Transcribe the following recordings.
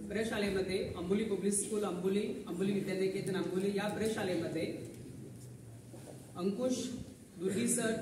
प्रशालेमध्ये Amboli public school Amboli, Amboli विद्यानिकेतन अंबोली या प्रशालेमध्ये अंकुश दुर्गी sir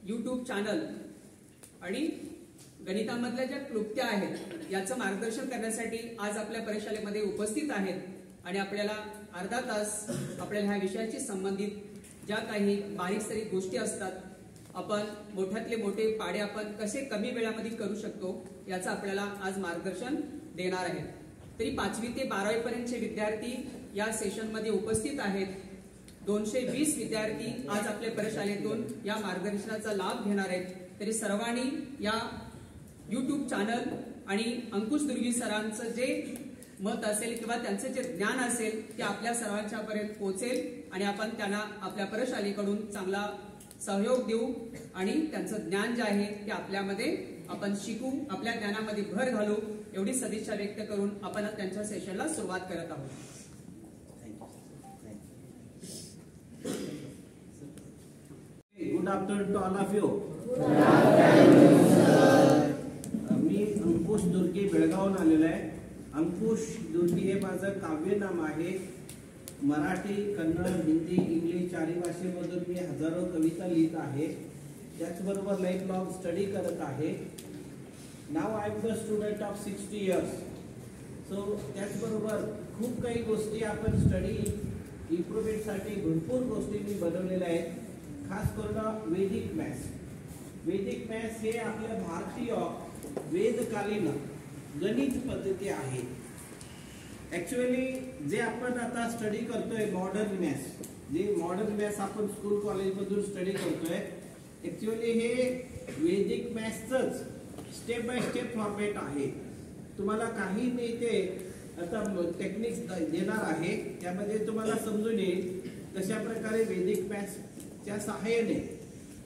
YouTube channel आणि गणितामधल्या ज्या क्लुप्त्या आहेत याचं मार्गदर्शन करण्यासाठी आज आपल्या प्रशालेमध्ये उपस्थित आहेत आणि आपल्याला अर्धा तास आपल्याला ह्या विषयाशी संबंधित ज्या काही बारीकसारीक गोष्टी असतात, आपण मोठ्यातले मोठे पाडे आपण कसे कमी वेळामध्ये करू शकतो याचं आपल्याला आज मार्गदर्शन देणार आहेत. तरी 5वी ते 12वी पर्यंतचे विद्यार्थी या सेशनमध्ये उपस्थित आहेत. 220 विद्यार्थी आज आपल्या प्रशालेतून या मार्गदर्शनाचा लाभ घेणार आहेत. तरी सर्वांनी या यूट्यूब चॅनल आणि अंकुश दुर्गी सरांचं जे मत असेल किंवा त्यांचे जे ज्ञान असेल ते आपल्या सर्वांच्या पर्यंत पोहोचेल आणि आपण त्यांना आपल्या प्रशालेकडून चांगला सहयोग देऊ आणि त्यांचं ज्ञान जे आहे ते आपल्यामध्ये आपण शिकू, आपल्या ज्ञानामध्ये भर घालू एवढी सदिच्छा व्यक्त करून आपण त्यांच्या सेशनला सुरुवात करत आहोत. Good afternoon to all of you. मी अंकुश दुर्गी बेळगावहून आलेलो आहे. अंकुश दुर्गी हे माझं काव्य नाम आहे. मराठी, कन्नड, हिंदी, इंग्लिश चारही भाषेमधून मी हजारो कविता लिहित आहे. त्याचबरोबर लाईफ लॉंग स्टडी करत आहे. नाव I am the student of 60 years. So त्याचबरोबर खूप काही गोष्टी आपण स्टडी इम्प्रूव्हमेंटसाठी भरपूर गोष्टी मी बनवलेल्या आहेत. खास करून वैदिक मॅथ्स. वैदिक मॅथ्स हे आपल्या भारतीय वेदकालीन गणित पद्धती आहे. ऍक्च्युअली जे आपण आता स्टडी करतोय मॉडर्न मॅथ्स, जे मॉडर्न मॅथ्स आपण स्कूल कॉलेजमधून स्टडी करतोय, ऍक्च्युअली हे वैदिक मॅथ्सच स्टेप बाय स्टेप फॉर्मॅट आहे. तुम्हाला काही मी ते आता टेक्निक्स देणार आहे, त्यामध्ये तुम्हाला समजून येईल कशा प्रकारे वैदिक मॅथ्सच्या सहाय्याने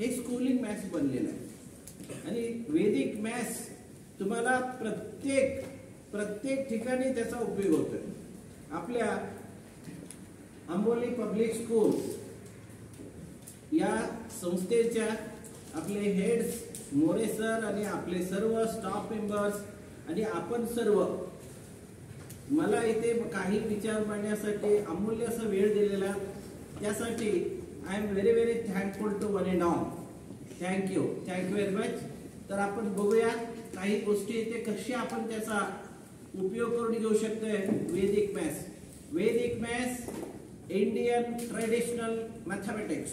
हे स्कूलिंग मॅथ्स बनलेलं आहे. आणि वैदिक मॅथ्स तुम्हाला प्रत्येक ठिकाणी त्याचा उपयोग होतोय. आपल्या अंबोली पब्लिक स्कूल या संस्थेच्या आपले हेड्स मोरे सर आणि आपले सर्व स्टाफ मेंबर्स आणि आपण सर्व मला इथे काही विचार मांडण्यासाठी अमूल्य असा वेळ दिलेला, त्यासाठी I am very very thankful to one and all. Thank you very much. तर आपण बघूया काही गोष्टी इथे कशी आपण त्याचा उपयोग करून घेऊ शकतोय. वैदिक मॅथ्स. वैदिक maths Indian traditional mathematics.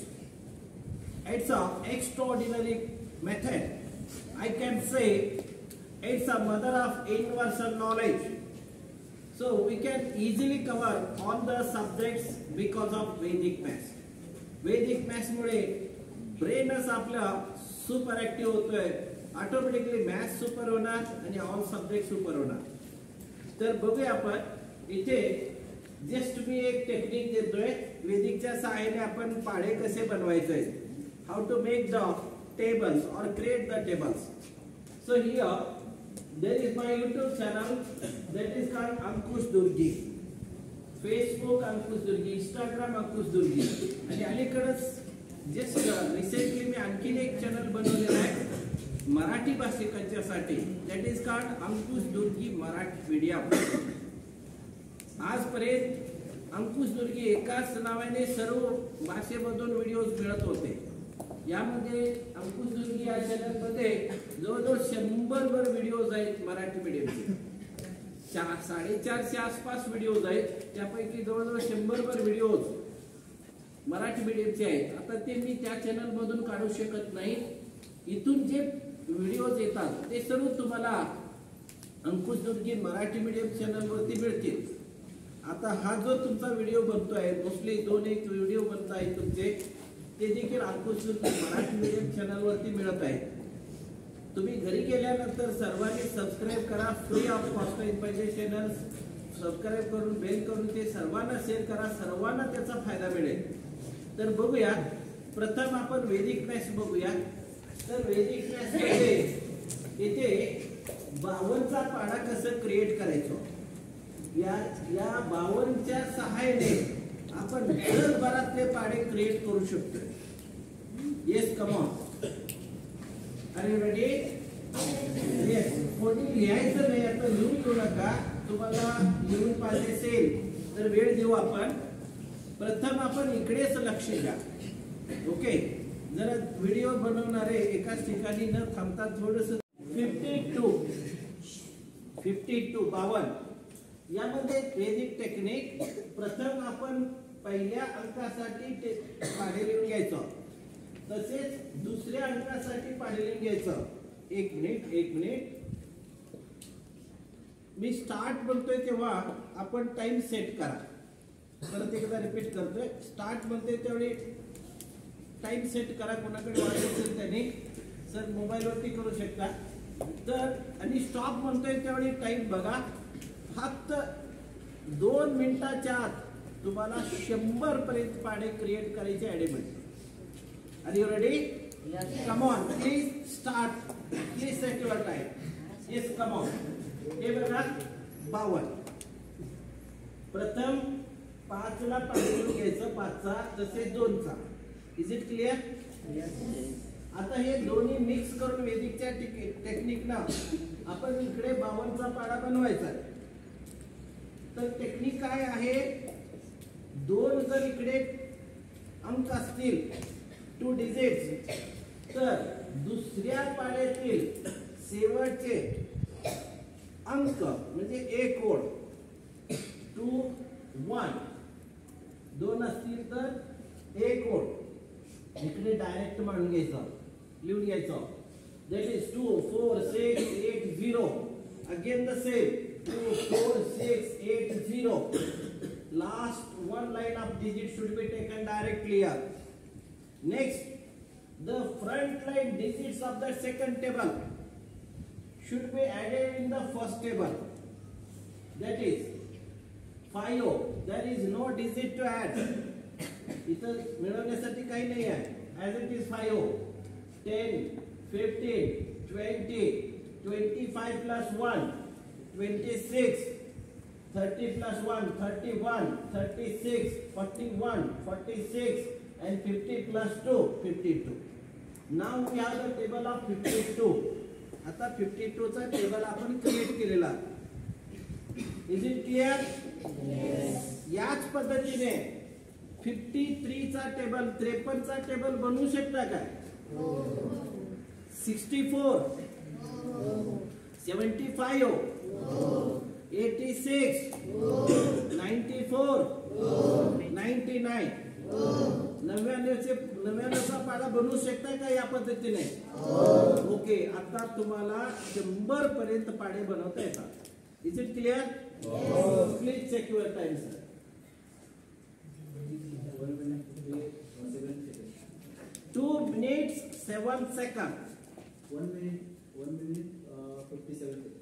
It's an extraordinary method. I can say it's a mother of universal knowledge. So we can easily cover all the subjects because of Vedic maths. Vedic maths मुळे ब्रेनच आपला super active होतोय. Automatically maths super होणार आणि all subject super होणार. तर बघूया आपण इथे जस्ट मी एक टेक्निक देतोय. वेदिकच्या सहाय्याने आपण पाढे कसे बनवायचे, how to make the tables or create the tables. So here there is my YouTube channel that is called Ankush Durgi. Facebook Ankush Durgi, Instagram Ankush Durgi. आणि अलीकडेच जस्ट रिसेंटली मी आणखीन एक चॅनल बनवलेला आहे मराठी भाषिकांच्यासाठी, that is called Ankush Durgi Marathi medium. आजपर्यंत अंकुश दुर्गी एकाच नावाने सर्व भाषेमधून व्हिडिओज मिळत होते. यामध्ये अंकुश दुर्गी या चॅनलमध्ये जवळजवळ 100 वर व्हिडिओज आहेत मराठी मीडियमचे. 450 आसपास व्हिडिओज आहेत, त्यापैकी जवळजवळ 100 वर व्हिडिओज मराठी मीडियमचे आहेत. आता ते मी त्या चॅनल मधून काढू शकत नाही. इथून जे व्हिडिओज येतात ते सर्व तुम्हाला अंकुश दुर्गी मराठी मीडियम चॅनल वरती मिळतील. आता हा जो तुमचा व्हिडिओ बनतोय, मोस्टली 2-1 व्हिडिओ बनत आहेत तुमचे, ते देखील अंकुश दुर्गी मराठी मीडियम चॅनल वरती मिळत आहे. तुम्ही घरी गेल्यानंतर सर्वांनी सबस्क्राईब करा. फ्री ऑफ कॉस्ट पाहिजे चॅनल सबस्क्राईब करून बेल करून ते सर्वांना शेअर करा. सर्वांना त्याचा फायदा मिळेल. तर बघूया, प्रथम आपण वैदिक मॅथ्स बघूया. तर वैदिक मॅथ्स मध्ये इथे 52चा पाढा कसं क्रिएट करायचो, या 52च्या सहाय्याने आपण जगभरातले पाढे क्रिएट करू शकतो. Yes, come on. Are you ready? Yes. कोणी लिहायचं नाही, आता लिहून घेऊ नका. तुम्हाला लिहून पाहिजे असेल तर वेळ देऊ आपण. प्रथम आपण इकडेच लक्ष द्या. ओके, जरा व्हिडिओ बनवणारे एकाच ठिकाणी न थांबता थोडस 52 यामध्ये बेसिक टेक्निक. प्रथम आपण पहिल्या अंकासाठी पाढे लिहून घ्यायचं, तसेच दुसऱ्या अंकासाठी पाढे लिहून घ्यायचं. एक मिनिट मी स्टार्ट बोलतोय तेव्हा आपण टाइम सेट करा. परत एकदा रिपीट करतोय. स्टार्ट म्हणते त्यावेळी टाइम सेट करा. कोणाकडे वाढत असेल त्याने सर मोबाईलवरती करू शकता. तर आणि स्टॉप म्हणतोय त्यावेळी टाइम बघा. फक्त 2 मिनिटाच्या आत तुम्हाला 100 पर्यंत पाढे क्रिएट करायचे आयडिया मिळते. Are you ready? Come on, please start. Please set your time. Yes, come on. हे बघा 52. प्रथम 5 ला पाढे लिहून घ्यायचं, 5 चा तसेच 2 चा. Is it clear? आता हे दोन्ही मिक्स करून वेदिकच्या टेक्निक ना आपण इकडे 52 चा पाढा बनवायचा. तर टेक्निक काय आहे? 2 जर इकडे अंक असतील 2 डिजिट्स, तर दुसऱ्या पाढ्यातील शेवटचे अंक म्हणजे एक ओळ 2 1 2 असतील तर एक ओळ इकडे डायरेक्ट मांडून घ्यायचं, लिहून घ्यायचं. That is 2 4 6 8 0. Again the same 2 4 6 8 0. Last one line of digit should be taken directly here. Next, the front line digits of the second table should be added in the first table. That is 5. There is no digit to add. इथं मिळवण्यासाठी काही नाही आहे. As it is 5, 10, 15, 20, 25 plus 1, 26, 30 plus 1, 31, 36, 41, 46, and 50 plus 2, 52. Now we have the table of 52. आता 52 चा table आपण create केलेला. Is it clear? याच पद्धतीने 53 चा टेबल 53 चा टेबल बनवू शकता काय? 64, 75, 86, 94, 99. 99 चा पाढा बनवू शकता का या पद्धतीने? ओके, आता तुम्हाला 100 पर्यंत पाढे बनवता येतात. Is it clear? Please check your time sir. 2 minutes 7 seconds. 1 minute 57 seconds.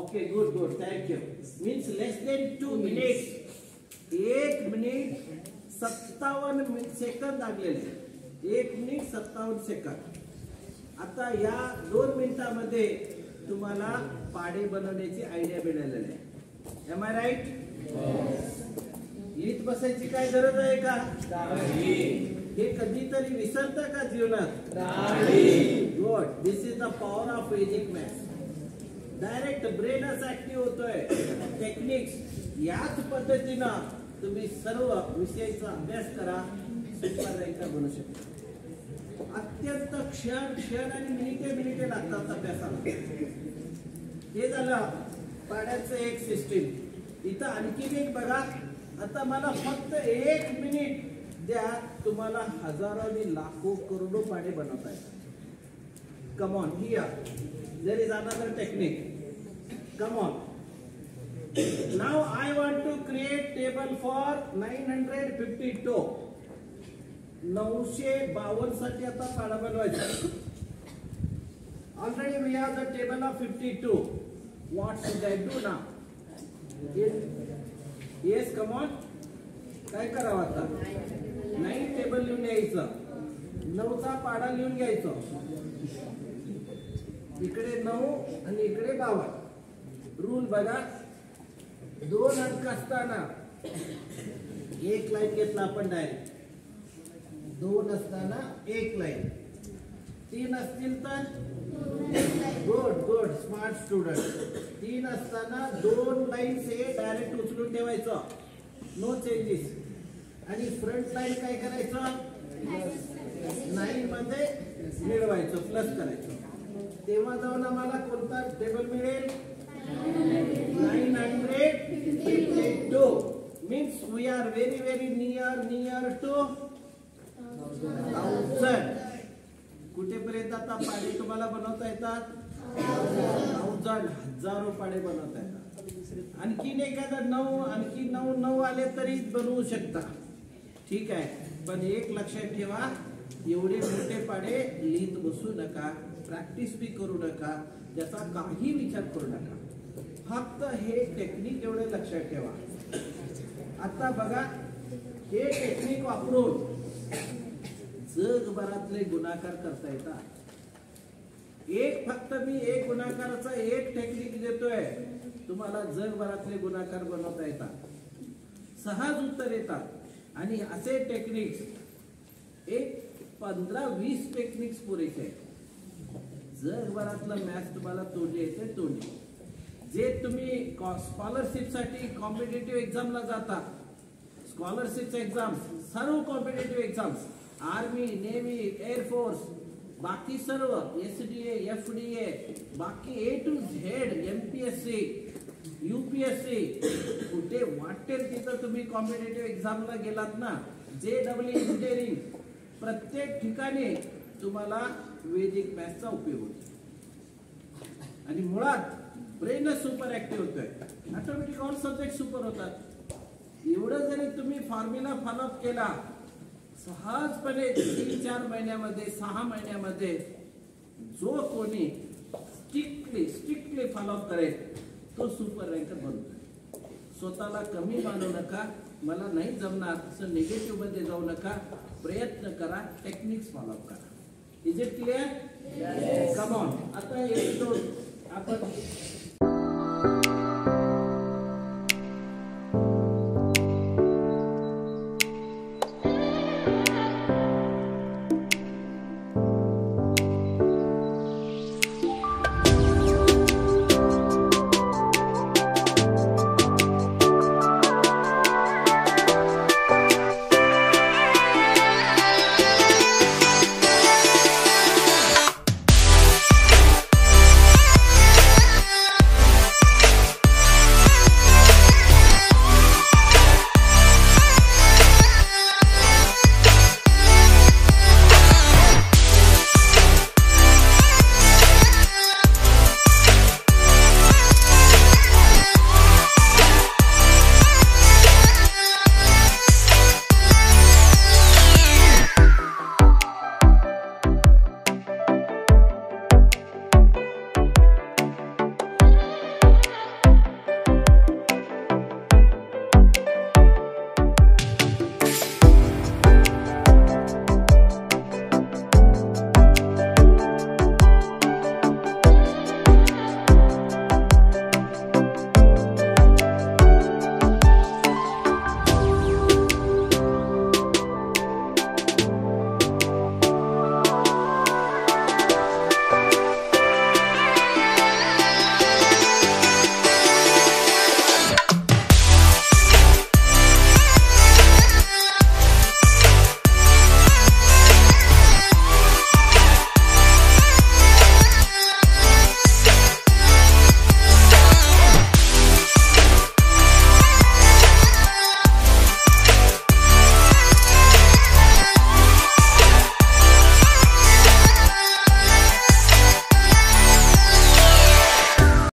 Okay, good. Thank you. Means less than 2 minutes. 1 minute 57 second लागलेले. 1 मिनिट 57 सेकंद. आता या 2 मिनिटांमध्ये तुम्हाला पाढे बनवण्याची आयडिया मिळालेली आहे. Am I right? लिहित बसायची काय गरज आहे का? हे कधीतरी विसरता का जीवनात? Good. This is the power of Vedic maths. Direct ब्रेनच ऍक्टिव्ह होतोय. टेक्निक्स याच पद्धतीनं तुम्ही सर्व विषयाचा अभ्यास करा, सुपर रँकर बनू शकता. अत्यंत क्षण आणि मिनिटे लागतात अभ्यासाला. हे झालं पाढ्याचं एक सिस्टीम. इथं आणखी एक बघा. आता मला फक्त 1 मिनिट द्या, तुम्हाला हजारो आणि लाखो करोडो पाढे बनवता येतात. Come on, here there is another technique. Come on. Now I want to create table for 952. 952 साठी आता पाढा बनवायचा. Already we have the table of 52. What should I do now? Yes, come on. काय करावं आता? 9 टेबल लिहून घ्यायचं. 9 चा पाढा लिहून घ्यायचं. इकडे 9 आणि इकडे 52. रूल बघा. 2 अंक असताना 1 लाईन घेतला आपण डायरेक्ट. 2 असताना 1 लाईन. 3 असतील तर गुड स्मार्ट स्टुडंट. 3 असताना 2 लाईन्स हे डायरेक्ट उचलून ठेवायचं, नो चेंजेस. आणि फ्रंट लाईन काय करायचं, 9 मध्ये मिळवायचं, प्लस करायचं. तेव्हा जाऊन आम्हाला कोणता टेबल मिळेल, 952. Means we are very near to 1000. कुठेपर्यंत आता पाढे तुम्हाला बनवता येतात, 1000 हजारो पाढे बनवता येतात. आणखीन एखादा 9 आणखी 9 आले तरी बनवू शकता, ठीक आहे. पण एक लक्षात ठेवा, एवढे मोठे पाढे लिहित बसू नका, प्रॅक्टिस बी करू नका, त्याचा काही विचार करू नका. फक्त हे टेक्निक एवढे लक्षात ठेवा. आता बघा, हे टेक्निक वापरून जगभरातले गुणाकार करता येतात. फक्त मी एक गुणाकाराचा एक टेक्निक देतोय, तुम्हाला जगभरातले गुणाकार बनवता येतात, सहज उत्तर येतात. आणि असे टेक्निक्स एक 15-20 टेक्निक्स पुरेसे आहेत. जगभरातलं मॅथ्स तुम्हाला तोंडी येते, तोंडी. जे तुम्ही स्कॉलरशिपसाठी कॉम्पिटेटिव्ह एक्झामला जाता, स्कॉलरशिप एक्झाम्स, सर्व competitive exams, army, navy, air force, बाकी सर्व SDA, FDA, बाकी A to Z, MPSC, UPSC, कुठे वाटेल तिथं तुम्ही कॉम्पिटेटिव्ह एक्झामला गेलात ना, JEE इंजिनिअरिंग, प्रत्येक ठिकाणी तुम्हाला वैदिक मॅथ्सचा उपयोग होतो. आणि मुळात ब्रेनच सुपर ऍक्टिव्ह होतोय, ऑटोमॅटिक ऑल सब्जेक्ट सुपर होतात. एवढं जरी तुम्ही फॉर्म्युला फॉलोअप केला, सहजपणे 3-4 महिन्यामध्ये, 6 महिन्यामध्ये जो कोणी स्ट्रिक्टली फॉलोअप करेल तो सुपर रँकर बनतो. स्वतःला कमी मानू नका, मला नाही जमणार असं निगेटिव्ह मध्ये जाऊ नका. प्रयत्न करा, टेक्निक्स फॉलोअप करा. Is it clear? Come on. आता एक दोन आपण